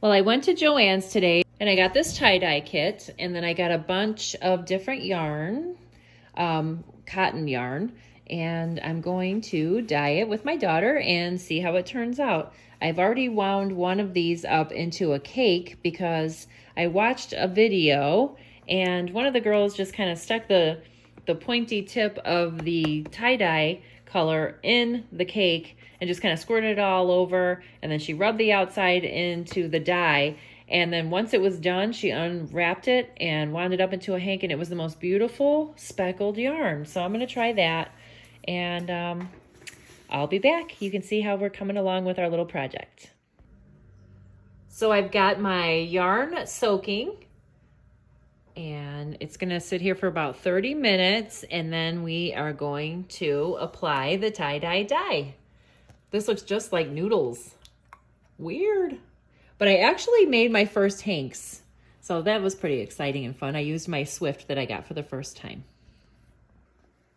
Well, I went to Joann's today and I got this tie-dye kit, and then I got a bunch of different yarn, cotton yarn, and I'm going to dye it with my daughter and see how it turns out. I've already wound one of these up into a cake because I watched a video and one of the girls just kind of stuck the pointy tip of the tie-dye color in the cake and just kind of squirted it all over, and then she rubbed the outside into the dye, and then once it was done she unwrapped it and wound it up into a hank, and it was the most beautiful speckled yarn. So I'm going to try that, and I'll be back. You can see how we're coming along with our little project. So I've got my yarn soaking, and it's gonna sit here for about 30 minutes, and then we are going to apply the tie-dye dye. This looks just like noodles. Weird. But I actually made my first hanks, so that was pretty exciting and fun. I used my Swift that I got for the first time.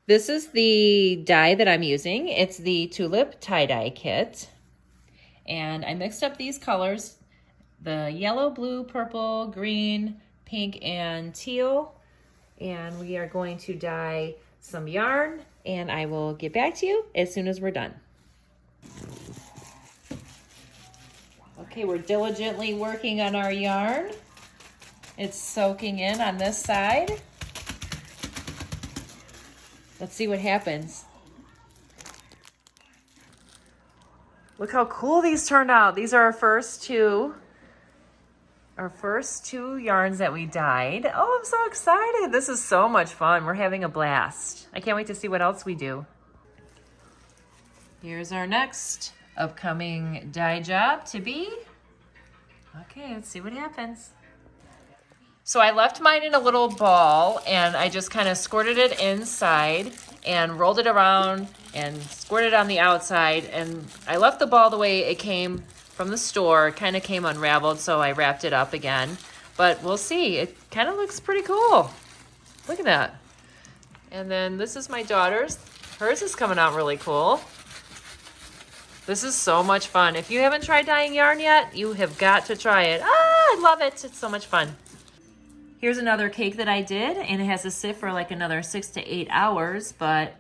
This is the dye that I'm using. It's the Tulip tie-dye kit. And I mixed up these colors, the yellow, blue, purple, green, pink, and teal. And we are going to dye some yarn, and I will get back to you as soon as we're done. Okay, we're diligently working on our yarn. It's soaking in on this side. Let's see what happens. Look how cool these turned out. These are our first two yarns that we dyed. Oh, I'm so excited. This is so much fun. We're having a blast. I can't wait to see what else we do. Here's our next upcoming dye job to be. Okay, let's see what happens. So I left mine in a little ball, and I just kind of squirted it inside and rolled it around and squirted on the outside, and I left the ball the way it came from the store. It kind of came unraveled, so I wrapped it up again. But we'll see. It kind of looks pretty cool. Look at that. And then this is my daughter's. Hers is coming out really cool. This is so much fun. If you haven't tried dyeing yarn yet, you have got to try it. Ah, I love it. It's so much fun. Here's another cake that I did, and it has to sit for like another 6 to 8 hours, but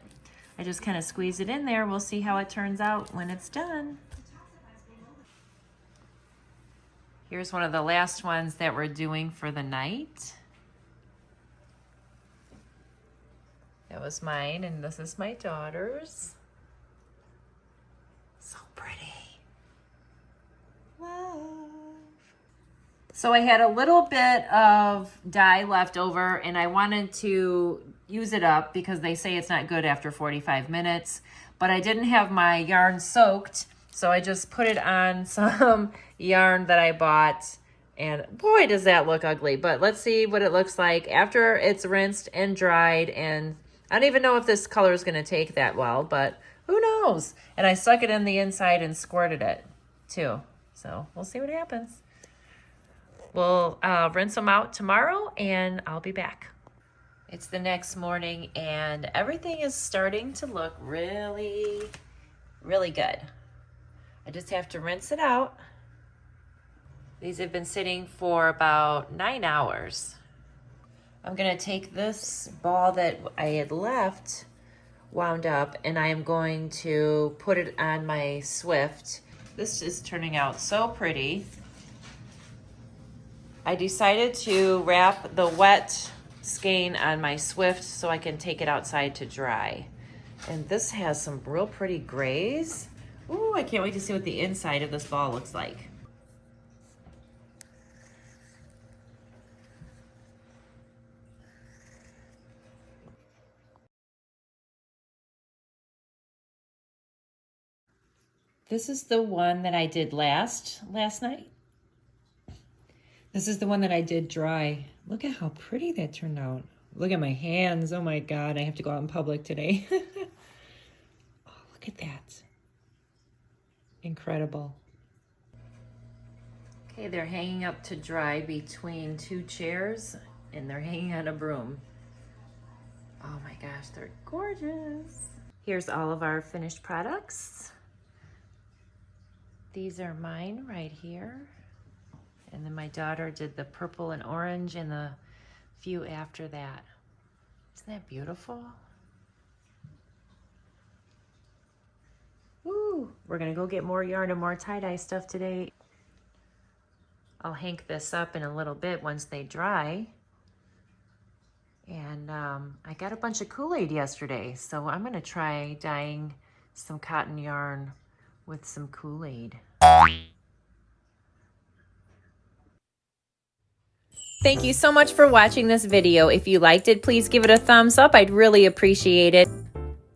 I just kind of squeeze it in there. We'll see how it turns out when it's done. Here's one of the last ones that we're doing for the night. That was mine, and this is my daughter's. So pretty. Love. So I had a little bit of dye left over, and I wanted to use it up because they say it's not good after 45 minutes, but I didn't have my yarn soaked, so I just put it on some yarn that I bought, and boy, does that look ugly. But let's see what it looks like after it's rinsed and dried, and I don't even know if this color is going to take that well, but who knows? And I stuck it in the inside and squirted it too, so we'll see what happens. We'll rinse them out tomorrow, and I'll be back. It's the next morning, and everything is starting to look really, really good. I just have to rinse it out. These have been sitting for about 9 hours. I'm gonna take this ball that I had left wound up, and I am going to put it on my Swift. This is turning out so pretty. I decided to wrap the wet skein on my Swift so I can take it outside to dry. And this has some real pretty grays. Ooh, I can't wait to see what the inside of this ball looks like. This is the one that I did last night. This is the one that I did dry. Look at how pretty that turned out. Look at my hands. Oh my God, I have to go out in public today. Oh, look at that. Incredible. Okay, they're hanging up to dry between 2 chairs, and they're hanging on a broom. Oh my gosh, they're gorgeous. Here's all of our finished products. These are mine right here. And then my daughter did the purple and orange and the few after that. Isn't that beautiful? Woo! We're gonna go get more yarn and more tie-dye stuff today. I'll hank this up in a little bit once they dry. And I got a bunch of Kool-Aid yesterday, so I'm gonna try dyeing some cotton yarn with some Kool-Aid. Thank you so much for watching this video. If you liked it, please give it a thumbs up. I'd really appreciate it.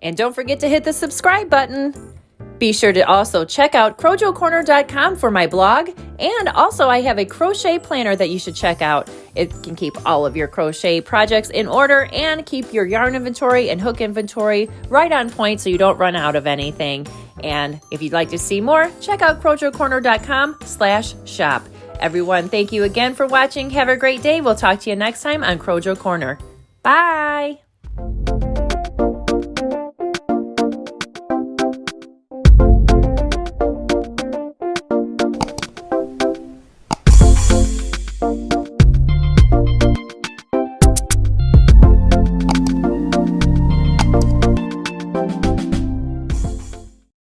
And don't forget to hit the subscribe button. Be sure to also check out CROJOcorner.com for my blog. And also I have a crochet planner that you should check out. It can keep all of your crochet projects in order and keep your yarn inventory and hook inventory right on point so you don't run out of anything. And if you'd like to see more, check out CROJOcorner.com/shop. Everyone, thank you again for watching. Have a great day. We'll talk to you next time on Crojo Corner. Bye!